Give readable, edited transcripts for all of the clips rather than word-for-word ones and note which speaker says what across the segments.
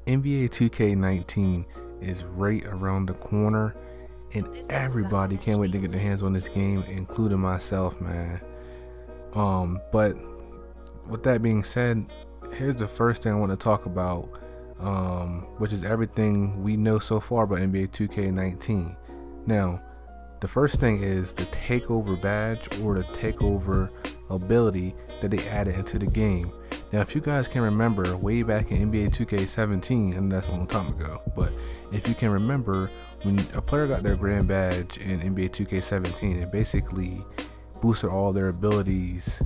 Speaker 1: NBA 2K19 is right around the corner, and everybody can't wait to get their hands on this game, including myself, man. But with that being said, here's the first thing I want to talk about, which is everything we know so far about NBA 2K19. Now, the first thing is the takeover badge or the takeover ability that they added into the game. Now, if you guys can remember, way back in NBA 2K17, and that's a long time ago, but if you can remember, when a player got their grand badge in NBA 2K17, it basically boosted all their abilities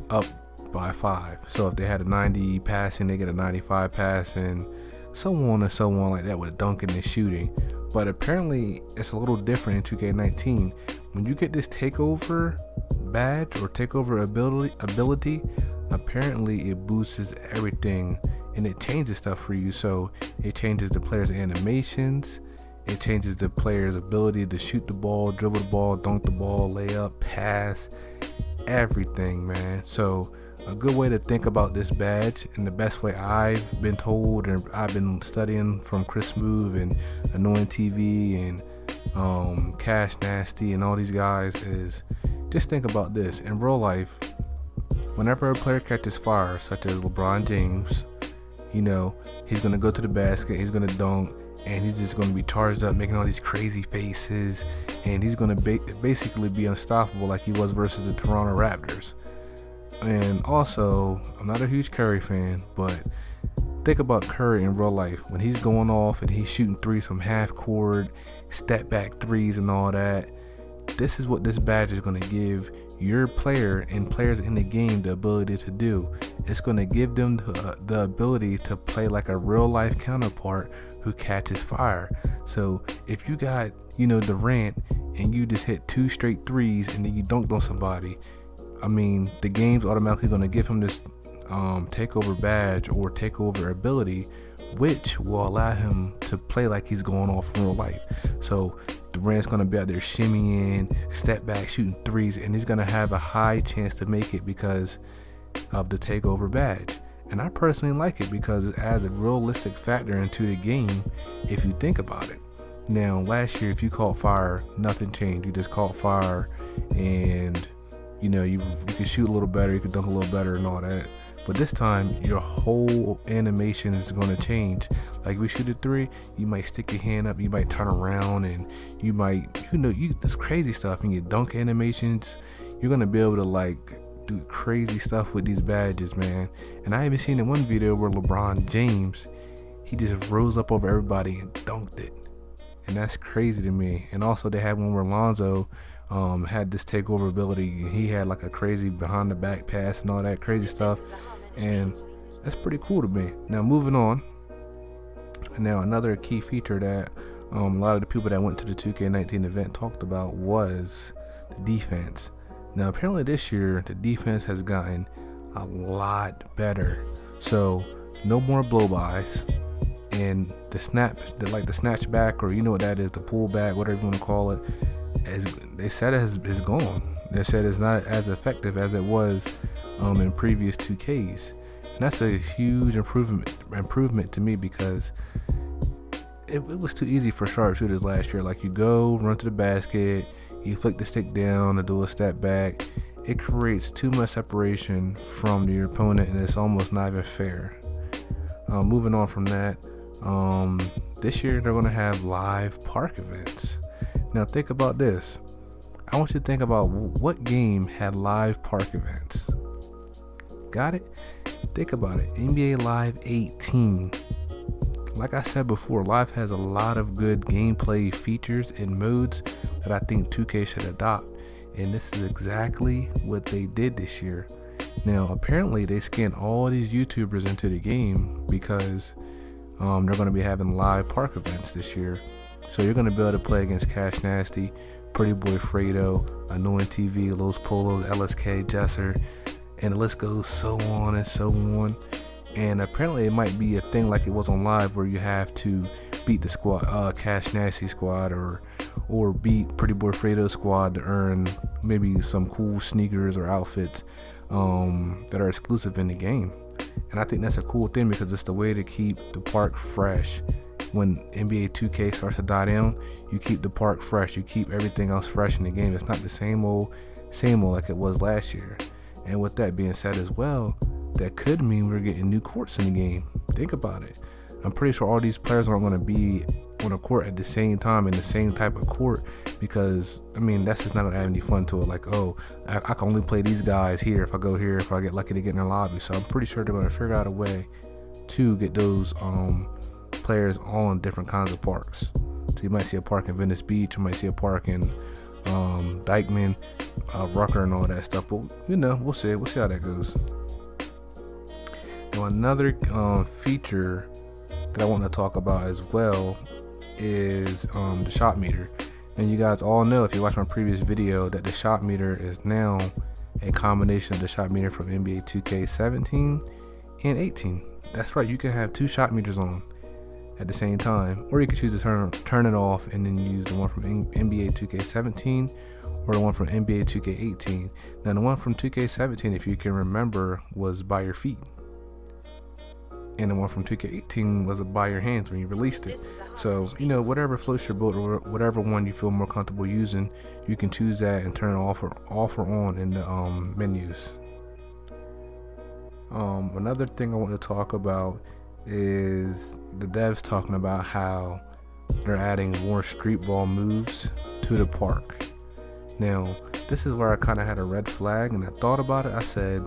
Speaker 1: up by 5. So if they had a 90 passing, they get a 95 passing, so on and so on like that with dunking and shooting. But apparently it's a little different in 2K19. When you get this takeover badge or takeover ability, apparently it boosts everything and it changes stuff for you. So it changes the player's animations, it changes the player's ability to shoot the ball, dribble the ball, dunk the ball, lay up, pass, everything, man. So a good way to think about this badge, and the best way I've been told and I've been studying from Chris Move and Annoying TV and Cash Nasty and all these guys, is just think about this. In real life, whenever a player catches fire, such as LeBron James, he's going to go to the basket, he's going to dunk, and he's just going to be charged up, making all these crazy faces, and he's going to basically be unstoppable like he was versus the Toronto Raptors. And also, I'm not a huge Curry fan, but think about Curry in real life. When he's going off and he's shooting threes from half court, step back threes and all that, this is what this badge is going to give your player and players in the game the ability to do. It's going to give them the ability to play like a real life counterpart who catches fire. So if you got, Durant, and you just hit 2 straight threes and then you dunked on somebody, the game's automatically going to give him this takeover badge or takeover ability, which will allow him to play like he's going off in real life. So Durant's going to be out there shimmying, step back, shooting threes, and he's going to have a high chance to make it because of the takeover badge. And I personally like it because it adds a realistic factor into the game if you think about it. Now, last year, if you caught fire, nothing changed. You just caught fire and you could shoot a little better, you could dunk a little better and all that. But this time, your whole animation is going to change. Like, we shoot a 3, you might stick your hand up, you might turn around, and you might, this crazy stuff. In your dunk animations, you're going to be able to, do crazy stuff with these badges, man. And I even seen in one video where LeBron James, he just rose up over everybody and dunked it. And that's crazy to me. And also, they had one where Lonzo had this takeover ability. He had like a crazy behind the back pass and all that crazy stuff, and that's pretty cool to me. Now, moving on. Now, another key feature that a lot of the people that went to the 2K19 event talked about was the defense. Now, apparently this year the defense has gotten a lot better. So no more blow-bys, and the snatch back, or what that is, the pull back, whatever you want to call it, as they said, is gone. They said it's not as effective as it was in previous 2Ks, and that's a huge improvement to me, because it was too easy for sharpshooters last year. Like, you go run to the basket, you flick the stick down to do a step back. It creates too much separation from your opponent, and it's almost not even fair. Moving on from that, this year they're going to have live park events. Now, think about this. I want you to think about what game had live park events. Got it? Think about it. NBA Live 18. Like I said before, Live has a lot of good gameplay features and modes that I think 2K should adopt. And this is exactly what they did this year. Now, apparently they scanned all these YouTubers into the game because they're going to be having live park events this year. So you're going to be able to play against Cash Nasty, Pretty Boy Fredo, Annoying TV, Los Polos, LSK, Jesser, and the list goes so on and so on. And apparently it might be a thing like it was on Live, where you have to beat the squad, Cash Nasty squad, or beat Pretty Boy Fredo squad to earn maybe some cool sneakers or outfits that are exclusive in the game. And I think that's a cool thing because it's the way to keep the park fresh. When NBA 2K starts to die down, you keep the park fresh, you keep everything else fresh in the game. It's not the same old like it was last year. And with that being said as well, that could mean we're getting new courts in the game. Think about it. I'm pretty sure all these players aren't going to be on a court at the same time in the same type of court, because I mean that's just not going to add any fun to it. Like, oh, I can only play these guys here if I go here, if I get lucky to get in the lobby. So I'm pretty sure they're going to figure out a way to get those players on different kinds of parks. So you might see a park in Venice Beach, you might see a park in Dykeman, Rucker, and all that stuff. But you know, we'll see how that goes. Now another feature that I want to talk about as well is the shot meter. And you guys all know, if you watched my previous video, that the shot meter is now a combination of the shot meter from NBA 2K 17 and 18. That's right, you can have two shot meters on at the same time, or you can choose to turn it off and then use the one from NBA 2K 17 or the one from NBA 2K 18. Now the one from 2K 17, if you can remember, was by your feet, and the one from 2K18 was by your hands when you released it. So, you know, whatever floats your boat, or whatever one you feel more comfortable using, you can choose that and turn it off or on in the menus. Another thing I want to talk about is the devs talking about how they're adding more street ball moves to the park. Now, this is where I kind of had a red flag, and I thought about it. I said,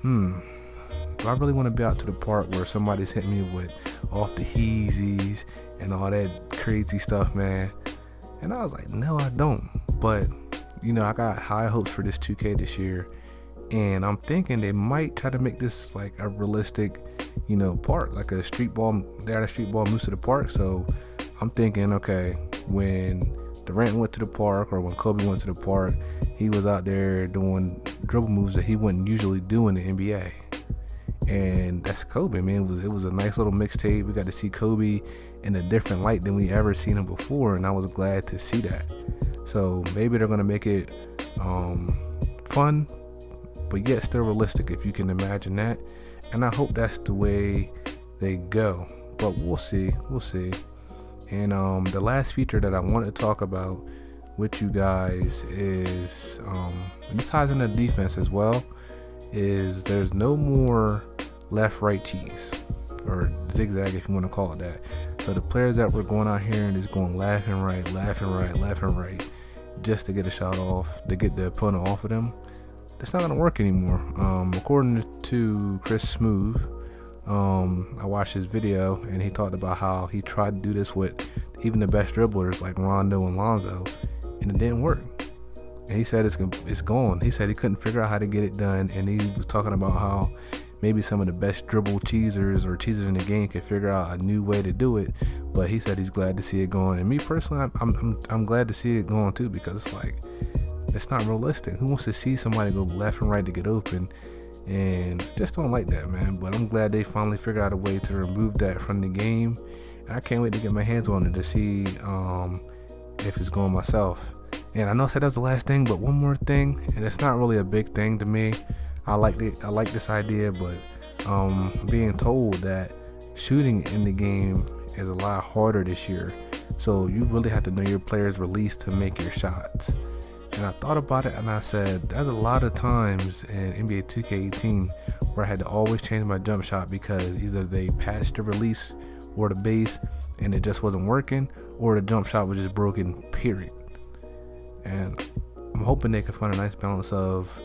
Speaker 1: do I really want to be out to the park where somebody's hitting me with off the heezies and all that crazy stuff, man? And I was like, no, I don't. But, you know, I got high hopes for this 2K this year, and I'm thinking they might try to make this like a realistic, you know, park, like a street ball. They had a street ball moves to the park. So I'm thinking, okay, when Durant went to the park, or when Kobe went to the park, he was out there doing dribble moves that he wouldn't usually do in the NBA. And that's Kobe, man. It was a nice little mixtape. We got to see Kobe in a different light than we ever seen him before, and I was glad to see that. So maybe they're gonna make it fun, but yet still realistic, if you can imagine that. And I hope that's the way they go. But we'll see. And the last feature that I want to talk about with you guys is, and this ties into defense as well, is there's no more left-right cheese, or zigzag if you want to call it that. So the players that were going out here and just going left and right, just to get a shot off, to get the opponent off of them, that's not going to work anymore. According to Chris Smooth, I watched his video, and he talked about how he tried to do this with even the best dribblers like Rondo and Lonzo, and it didn't work. And he said it's gone. He said he couldn't figure out how to get it done, and he was talking about how maybe some of the best dribble cheesers in the game could figure out a new way to do it. But he said he's glad to see it going. And me personally, I'm glad to see it going too, because it's like, it's not realistic. Who wants to see somebody go left and right to get open? And I just don't like that, man. But I'm glad they finally figured out a way to remove that from the game, and I can't wait to get my hands on it to see if it's going myself. And I know I said that was the last thing, but one more thing, and it's not really a big thing to me. I like this idea, but being told that shooting in the game is a lot harder this year. So you really have to know your player's release to make your shots. And I thought about it, and I said, there's a lot of times in NBA 2K18 where I had to always change my jump shot because either they patched the release or the base and it just wasn't working, or the jump shot was just broken, period. And I'm hoping they can find a nice balance of,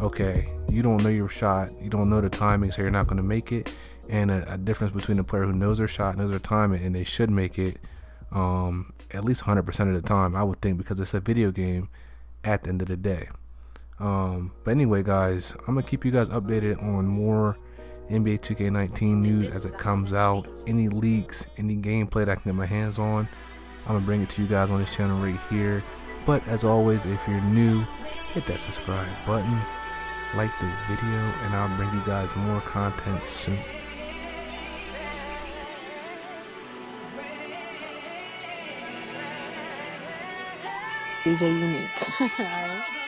Speaker 1: okay, you don't know your shot, you don't know the timing, so you're not going to make it, and a difference between a player who knows their shot, knows their timing, and they should make it at least 100% of the time, I would think, because it's a video game at the end of the day. But anyway, guys, I'm going to keep you guys updated on more NBA 2K19 news as it comes out. Any leaks, any gameplay that I can get my hands on, I'm going to bring it to you guys on this channel right here. But as always, if you're new, hit that subscribe button, like the video, and I'll bring you guys more content soon.
Speaker 2: DJ Unique. All right.